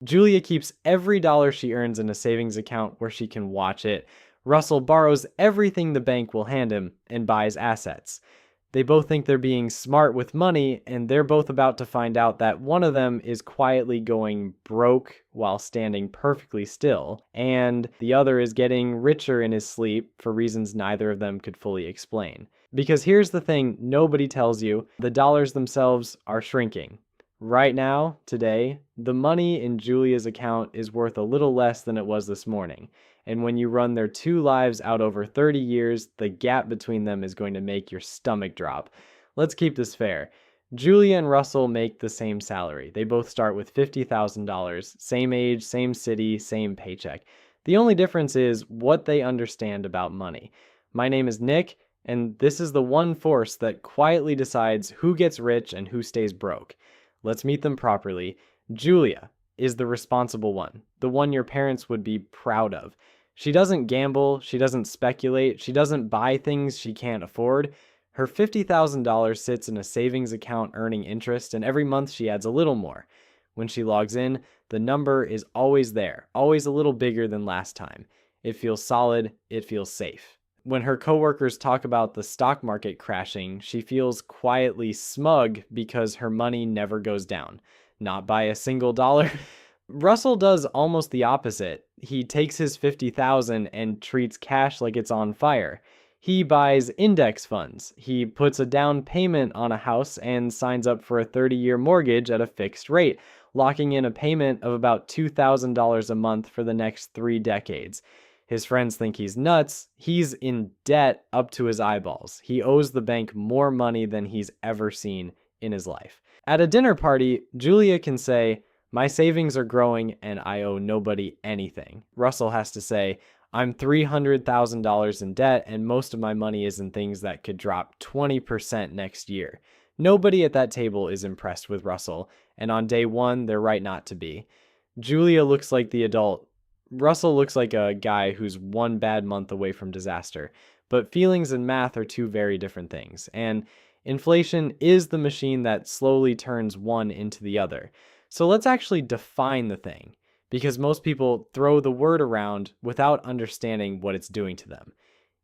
Julia keeps every dollar she earns in a savings account where she can watch it. Russell borrows everything the bank will hand him and buys assets. They both think they're being smart with money, and they're both about to find out that one of them is quietly going broke while standing perfectly still, and the other is getting richer in his sleep for reasons neither of them could fully explain. Because here's the thing nobody tells you, the dollars themselves are shrinking. Right now, today, the money in Julia's account is worth a little less than it was this morning. And when you run their two lives out over 30 years, the gap between them is going to make your stomach drop. Let's keep this fair. Julia and Russell make the same salary. They both start with $50,000, same age, same city, same paycheck. The only difference is what they understand about money. My name is Nick, and this is the one force that quietly decides who gets rich and who stays broke. Let's meet them properly. Julia is the responsible one, the one your parents would be proud of. She doesn't gamble, she doesn't speculate, she doesn't buy things she can't afford. Her $50,000 sits in a savings account earning interest, and every month she adds a little more. When she logs in, the number is always there, always a little bigger than last time. It feels solid, it feels safe. When her coworkers talk about the stock market crashing, she feels quietly smug because her money never goes down. Not by a single dollar. Russell does almost the opposite. He takes his $50,000 and treats cash like it's on fire. He buys index funds. He puts a down payment on a house and signs up for a 30-year mortgage at a fixed rate, locking in a payment of about $2,000 a month for the next 3 decades. His friends think he's nuts. He's in debt up to his eyeballs. He owes the bank more money than he's ever seen in his life. At a dinner party, Julia can say, "My savings are growing and I owe nobody anything." Russell has to say, "I'm $300,000 in debt and most of my money is in things that could drop 20% next year." Nobody at that table is impressed with Russell, and on day one, they're right not to be. Julia looks like the adult. Russell looks like a guy who's one bad month away from disaster. But feelings and math are two very different things, and inflation is the machine that slowly turns one into the other. So let's actually define the thing, because most people throw the word around without understanding what it's doing to them.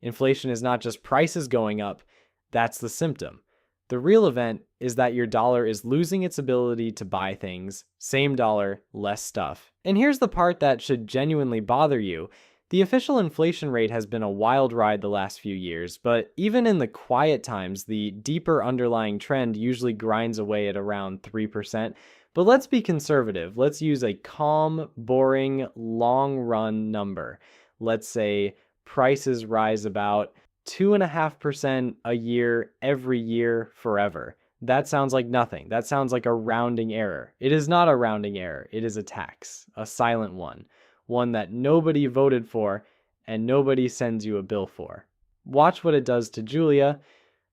Inflation is not just prices going up, that's the symptom. The real event is that your dollar is losing its ability to buy things, same dollar, less stuff. And here's the part that should genuinely bother you. The official inflation rate has been a wild ride the last few years, but even in the quiet times, the deeper underlying trend usually grinds away at around 3%. But let's be conservative. Let's use a calm, boring, long-run number. Let's say prices rise about 2.5% a year, every year, forever. That sounds like nothing. That sounds like a rounding error. It is not a rounding error. It is a tax, a silent one that nobody voted for and nobody sends you a bill for. Watch what it does to Julia.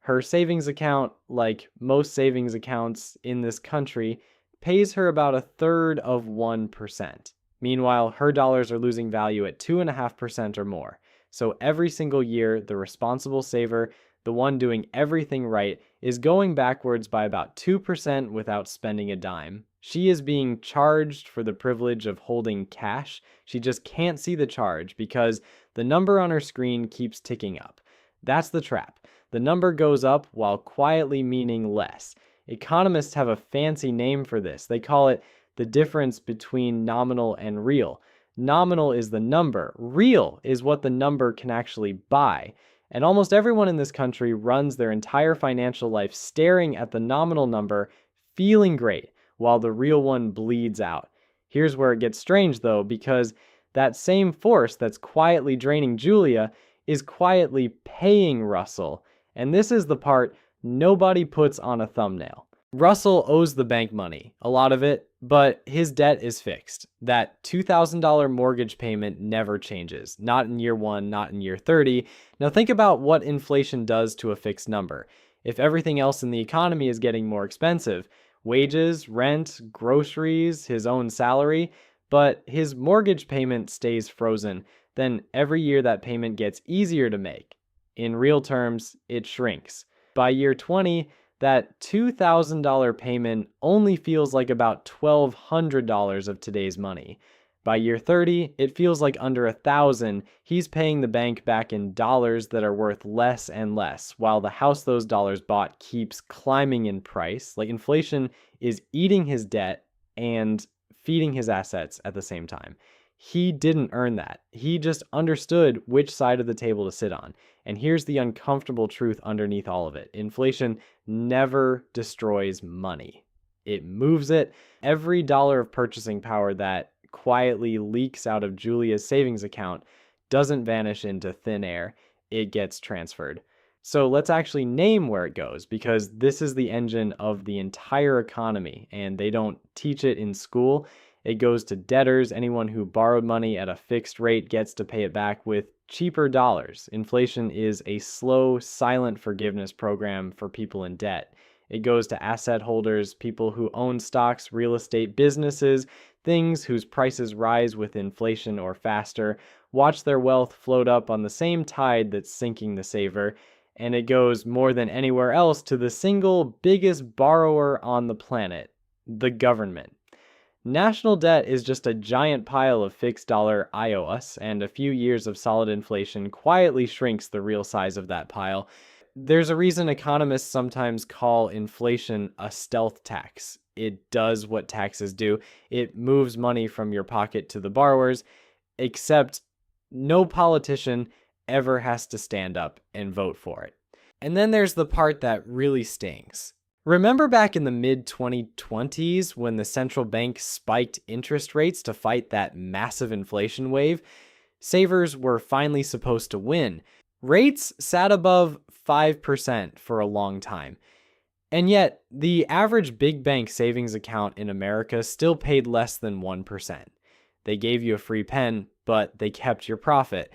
Her savings account, like most savings accounts in this country, pays her about 1/3 of 1%. Meanwhile, her dollars are losing value at 2.5% or more. So every single year, the responsible saver, the one doing everything right, is going backwards by about 2% without spending a dime. She is being charged for the privilege of holding cash. She just can't see the charge because the number on her screen keeps ticking up. That's the trap. The number goes up while quietly meaning less. Economists have a fancy name for this. They call it the difference between nominal and real. Nominal is the number. Real is what the number can actually buy. And almost everyone in this country runs their entire financial life staring at the nominal number, feeling great, while the real one bleeds out. Here's where it gets strange, though, because that same force that's quietly draining Julia is quietly paying Russell. And this is the part nobody puts on a thumbnail. Russell owes the bank money, a lot of it, but his debt is fixed. That $2,000 mortgage payment never changes, not in year 1, not in year 30. Now think about what inflation does to a fixed number. If everything else in the economy is getting more expensive, wages, rent, groceries, his own salary, but his mortgage payment stays frozen, then every year that payment gets easier to make. In real terms, it shrinks. By year 20, That $2,000 payment only feels like about $1,200 of today's money. By year 30, it feels like under $1,000. He's paying the bank back in dollars that are worth less and less, while the house those dollars bought keeps climbing in price. Like inflation is eating his debt and feeding his assets at the same time. He didn't earn that. He just understood which side of the table to sit on. And here's the uncomfortable truth underneath all of it. Inflation never destroys money. It moves it. Every dollar of purchasing power that quietly leaks out of Julia's savings account doesn't vanish into thin air. It gets transferred. So let's actually name where it goes, because this is the engine of the entire economy, and they don't teach it in school. It goes to debtors. Anyone who borrowed money at a fixed rate gets to pay it back with cheaper dollars. Inflation is a slow, silent forgiveness program for people in debt. It goes to asset holders, people who own stocks, real estate, businesses, things whose prices rise with inflation or faster. Watch their wealth float up on the same tide that's sinking the saver. And it goes more than anywhere else to the single biggest borrower on the planet, the government. National debt is just a giant pile of fixed dollar IOUs, and a few years of solid inflation quietly shrinks the real size of that pile. There's a reason economists sometimes call inflation a stealth tax. It does what taxes do. It moves money from your pocket to the borrowers, except no politician ever has to stand up and vote for it. And then there's the part that really stings. Remember back in the mid-2020s when the central bank spiked interest rates to fight that massive inflation wave? Savers were finally supposed to win. Rates sat above 5% for a long time. And yet, the average big bank savings account in America still paid less than 1%. They gave you a free pen, but they kept your profit.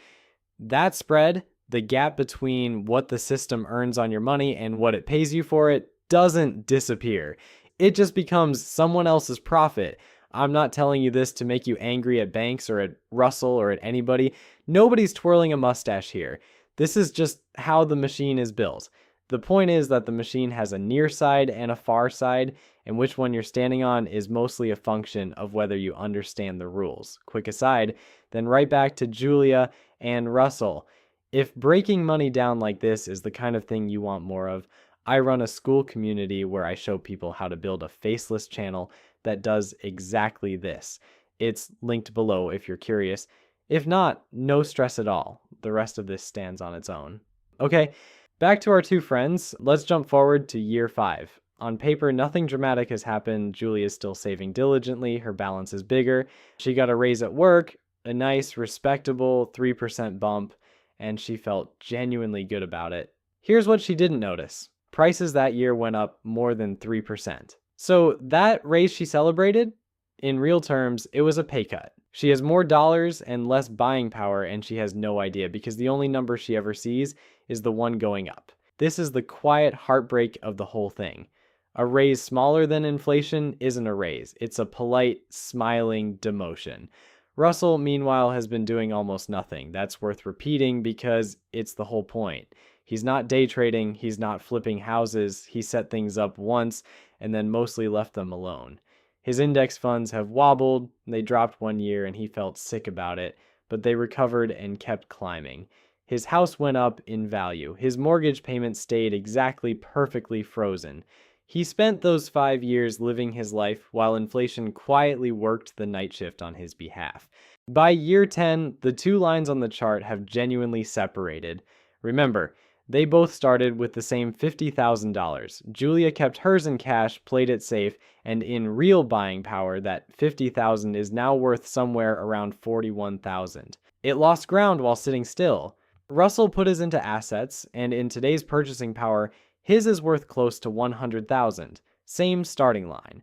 That spread, the gap between what the system earns on your money and what it pays you for it, doesn't disappear. It just becomes someone else's profit. I'm not telling you this to make you angry at banks or at Russell or at anybody. Nobody's twirling a mustache here. This is just how the machine is built. The point is that the machine has a near side and a far side, and which one you're standing on is mostly a function of whether you understand the rules. Quick aside, then right back to Julia and Russell. If breaking money down like this is the kind of thing you want more of, I run a school community where I show people how to build a faceless channel that does exactly this. It's linked below if you're curious. If not, no stress at all. The rest of this stands on its own. Okay, back to our two friends. Let's jump forward to year 5. On paper, nothing dramatic has happened. Julie is still saving diligently. Her balance is bigger. She got a raise at work, a nice, respectable 3% bump, and she felt genuinely good about it. Here's what she didn't notice. Prices that year went up more than 3%. So that raise she celebrated, in real terms, it was a pay cut. She has more dollars and less buying power, and she has no idea because the only number she ever sees is the one going up. This is the quiet heartbreak of the whole thing. A raise smaller than inflation isn't a raise. It's a polite, smiling demotion. Russell, meanwhile, has been doing almost nothing. That's worth repeating because it's the whole point. He's not day trading, he's not flipping houses, he set things up once and then mostly left them alone. His index funds have wobbled, they dropped one year and he felt sick about it, but they recovered and kept climbing. His house went up in value, his mortgage payment stayed exactly perfectly frozen. He spent those 5 years living his life while inflation quietly worked the night shift on his behalf. By year 10, the two lines on the chart have genuinely separated. Remember, they both started with the same $50,000. Julia kept hers in cash, played it safe, and in real buying power, that $50,000 is now worth somewhere around $41,000. It lost ground while sitting still. Russell put his into assets, and in today's purchasing power, his is worth close to $100,000. Same starting line.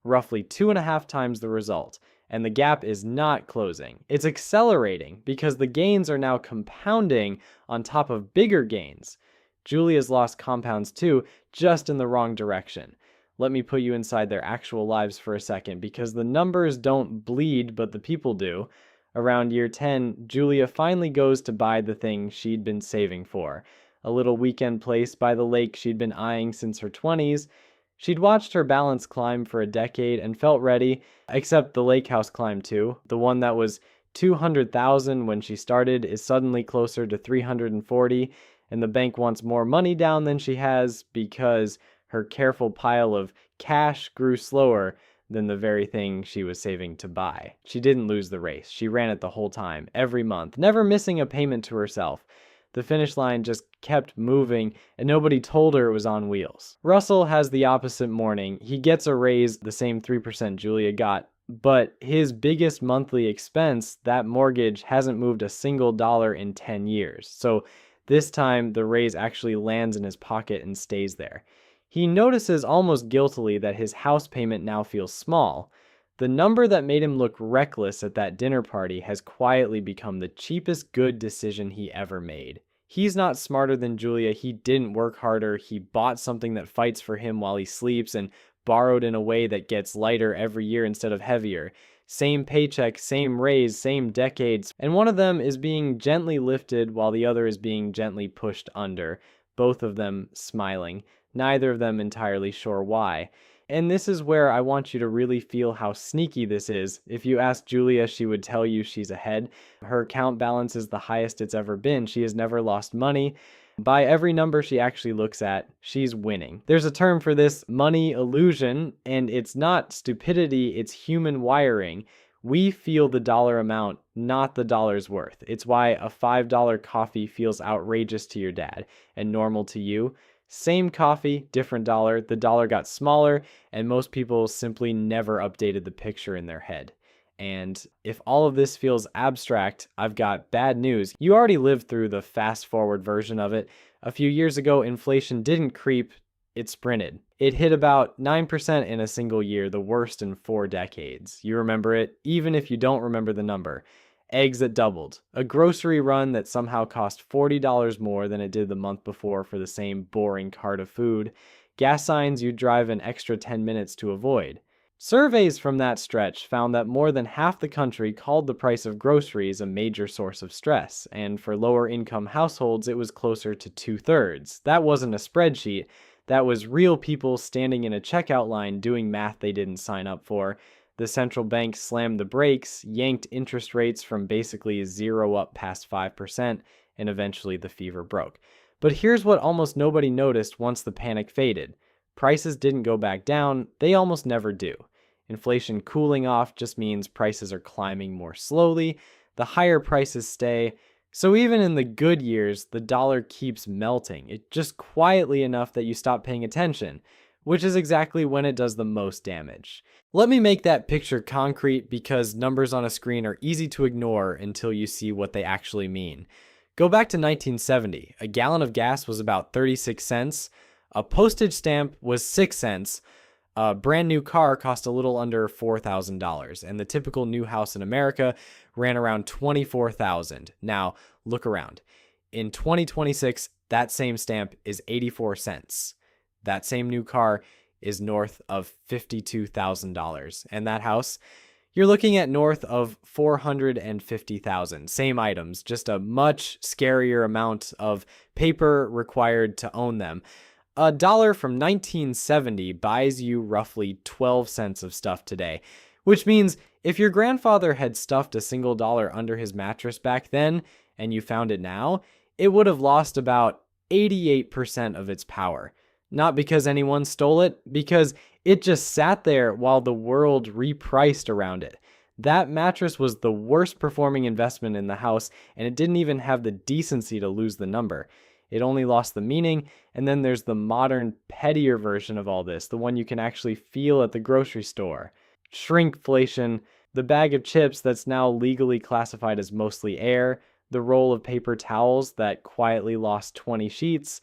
Roughly 2.5 times the result. And the gap is not closing. It's accelerating because the gains are now compounding on top of bigger gains. Julia's lost compounds too, just in the wrong direction. Let me put you inside their actual lives for a second because the numbers don't bleed, but the people do. Around year 10, Julia finally goes to buy the thing she'd been saving for. a little weekend place by the lake she'd been eyeing since her 20s. She'd watched her balance climb for a decade and felt ready, except the lake house climbed too. The one that was 200,000 when she started is suddenly closer to 340, and the bank wants more money down than she has because her careful pile of cash grew slower than the very thing she was saving to buy. She didn't lose the race. She ran it the whole time, every month, never missing a payment to herself. The finish line just kept moving, and nobody told her it was on wheels. Russell has the opposite morning. He gets a raise, the same 3% Julia got, but his biggest monthly expense, that mortgage, hasn't moved a single dollar in 10 years. So this time, the raise actually lands in his pocket and stays there. He notices almost guiltily that his house payment now feels small. The number that made him look reckless at that dinner party has quietly become the cheapest good decision he ever made. He's not smarter than Julia. He didn't work harder. He bought something that fights for him while he sleeps and borrowed in a way that gets lighter every year instead of heavier. Same paycheck, same raise, same decades, and one of them is being gently lifted while the other is being gently pushed under, both of them smiling, neither of them entirely sure why. And this is where I want you to really feel how sneaky this is. If you ask Julia, she would tell you she's ahead. Her account balance is the highest it's ever been. She has never lost money. By every number she actually looks at, she's winning. There's a term for this, money illusion, and it's not stupidity, it's human wiring. We feel the dollar amount, not the dollar's worth. It's why a $5 coffee feels outrageous to your dad and normal to you. Same coffee, different dollar. The dollar got smaller, and most people simply never updated the picture in their head. And if all of this feels abstract, I've got bad news. You already lived through the fast-forward version of it. A few years ago, inflation didn't creep, it sprinted. It hit about 9% in a single year, the worst in 4 decades. You remember it, even if you don't remember the number. Eggs that doubled. A grocery run that somehow cost $40 more than it did the month before for the same boring cart of food. Gas signs you'd drive an extra 10 minutes to avoid. Surveys from that stretch found that more than half the country called the price of groceries a major source of stress, and for lower income households it was closer to 2/3. That wasn't a spreadsheet, that was real people standing in a checkout line doing math they didn't sign up for. The central bank slammed the brakes, yanked interest rates from basically zero up past 5%, and eventually the fever broke. But here's what almost nobody noticed once the panic faded. Prices didn't go back down, they almost never do. Inflation cooling off just means prices are climbing more slowly, the higher prices stay. So even in the good years, the dollar keeps melting. It just quietly enough that you stop paying attention, which is exactly when it does the most damage. Let me make that picture concrete because numbers on a screen are easy to ignore until you see what they actually mean. Go back to 1970. A gallon of gas was about 36 cents. A postage stamp was 6 cents. A brand new car cost a little under $4,000, and the typical new house in America ran around $24,000. Now, look around. In 2026, that same stamp is 84 cents. That same new car is north of $52,000. And that house, you're looking at north of $450,000. Same items, just a much scarier amount of paper required to own them. A dollar from 1970 buys you roughly 12 cents of stuff today, which means if your grandfather had stuffed a single dollar under his mattress back then and you found it now, it would have lost about 88% of its power. Not because anyone stole it, because it just sat there while the world repriced around it. That mattress was the worst performing investment in the house, and it didn't even have the decency to lose the number. It only lost the meaning, and then there's the modern, pettier version of all this, the one you can actually feel at the grocery store. Shrinkflation, the bag of chips that's now legally classified as mostly air, the roll of paper towels that quietly lost 20 sheets,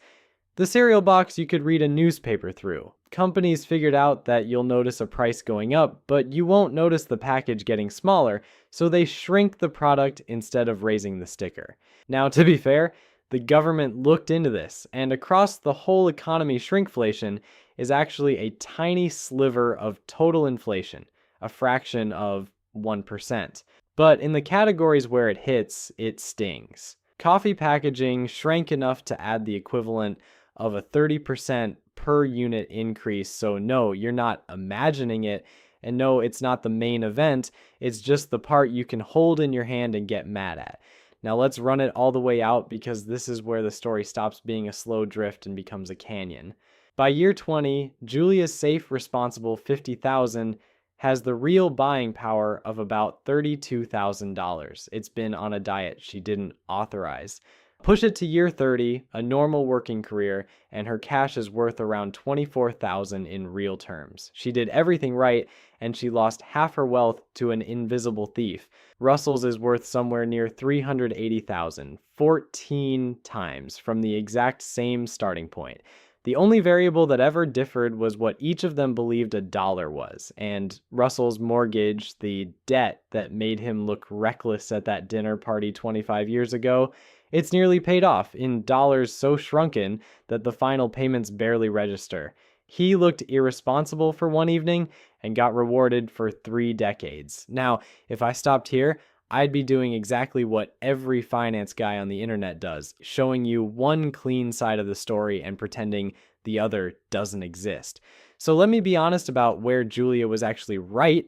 the cereal box you could read a newspaper through. Companies figured out that you'll notice a price going up, but you won't notice the package getting smaller, so they shrink the product instead of raising the sticker. Now, to be fair, the government looked into this, and across the whole economy, shrinkflation is actually a tiny sliver of total inflation, a fraction of 1%. But in the categories where it hits, it stings. Coffee packaging shrank enough to add the equivalent of a 30% per unit increase. So no, you're not imagining it. And no, it's not the main event. It's just the part you can hold in your hand and get mad at. Now let's run it all the way out because this is where the story stops being a slow drift and becomes a canyon. By year 20, Julia's safe, responsible $50,000 has the real buying power of about $32,000. It's been on a diet she didn't authorize. Push it to year 30, a normal working career, and her cash is worth around $24,000 in real terms. She did everything right, and she lost half her wealth to an invisible thief. Russell's is worth somewhere near $380,000, 14 times from the exact same starting point. The only variable that ever differed was what each of them believed a dollar was, and Russell's mortgage, the debt that made him look reckless at that dinner party 25 years ago, it's nearly paid off in dollars so shrunken that the final payments barely register. He looked irresponsible for one evening and got rewarded for 3 decades. Now, if I stopped here, I'd be doing exactly what every finance guy on the internet does, showing you one clean side of the story and pretending the other doesn't exist. So let me be honest about where Julia was actually right,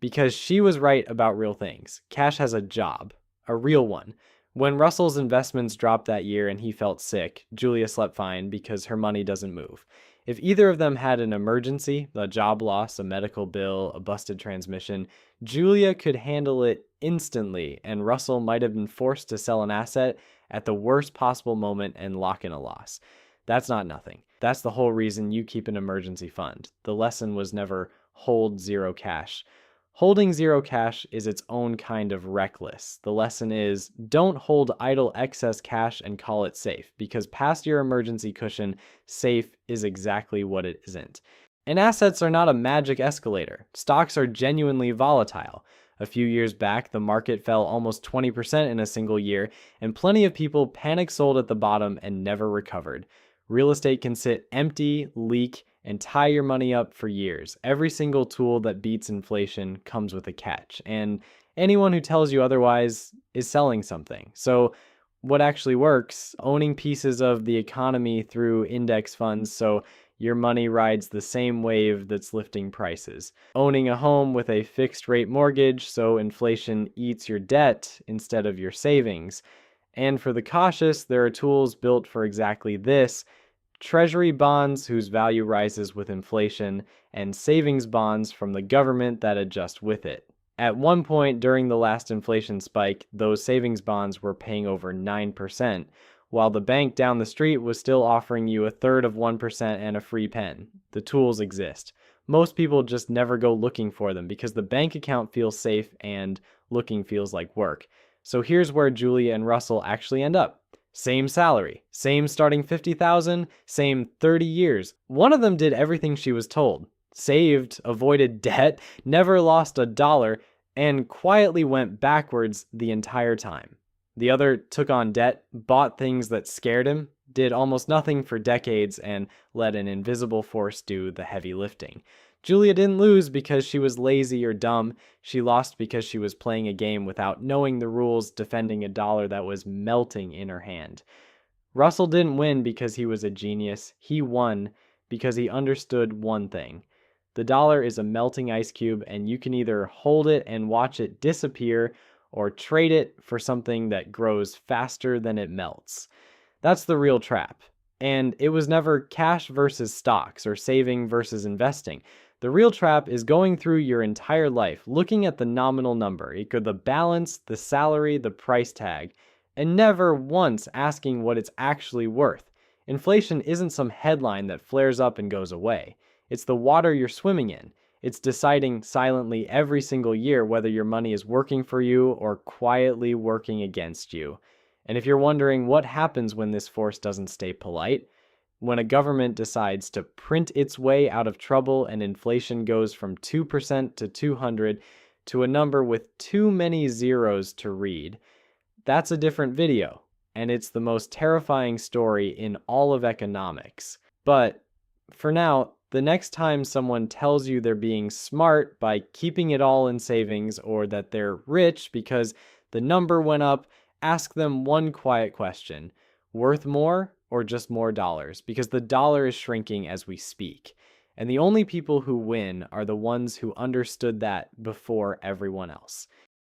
because she was right about real things. Cash has a job, a real one. When Russell's investments dropped that year and he felt sick, Julia slept fine because her money doesn't move. If either of them had an emergency, a job loss, a medical bill, a busted transmission, Julia could handle it instantly, and Russell might have been forced to sell an asset at the worst possible moment and lock in a loss. That's not nothing. That's the whole reason you keep an emergency fund. The lesson was never hold zero cash. Holding zero cash is its own kind of reckless. The lesson is don't hold idle excess cash and call it safe, because past your emergency cushion, safe is exactly what it isn't. And assets are not a magic escalator. Stocks are genuinely volatile. A few years back, the market fell almost 20% in a single year, and plenty of people panic sold at the bottom and never recovered. Real estate can sit empty, leak, and tie your money up for years. Every single tool that beats inflation comes with a catch, and anyone who tells you otherwise is selling something. So what actually works? Owning pieces of the economy through index funds so your money rides the same wave that's lifting prices. Owning a home with a fixed rate mortgage so inflation eats your debt instead of your savings. And for the cautious, there are tools built for exactly this: treasury bonds whose value rises with inflation, and savings bonds from the government that adjust with it. At one point during the last inflation spike, those savings bonds were paying over 9%, while the bank down the street was still offering you a third of 1% and a free pen. The tools exist. Most people just never go looking for them because the bank account feels safe and looking feels like work. So here's where Julia and Russell actually end up. Same salary, same starting $50,000, same 30 years. One of them did everything she was told, saved, avoided debt, never lost a dollar, and quietly went backwards the entire time. The other took on debt, bought things that scared him, did almost nothing for decades, and let an invisible force do the heavy lifting. Julia didn't lose because she was lazy or dumb. She lost because she was playing a game without knowing the rules, defending a dollar that was melting in her hand. Russell didn't win because he was a genius. He won because he understood one thing. The dollar is a melting ice cube, and you can either hold it and watch it disappear or trade it for something that grows faster than it melts. That's the real trap. And it was never cash versus stocks or saving versus investing. The real trap is going through your entire life, looking at the nominal number, the balance, the salary, the price tag, and never once asking what it's actually worth. Inflation isn't some headline that flares up and goes away. It's the water you're swimming in. It's deciding silently every single year whether your money is working for you or quietly working against you. And if you're wondering what happens when this force doesn't stay polite, when a government decides to print its way out of trouble and inflation goes from 2% to 200 to a number with too many zeros to read, that's a different video, and it's the most terrifying story in all of economics. But for now, the next time someone tells you they're being smart by keeping it all in savings, or that they're rich because the number went up Ask them one quiet question: worth more or just more dollars? Because the dollar is shrinking as we speak. And the only people who win are the ones who understood that before everyone else.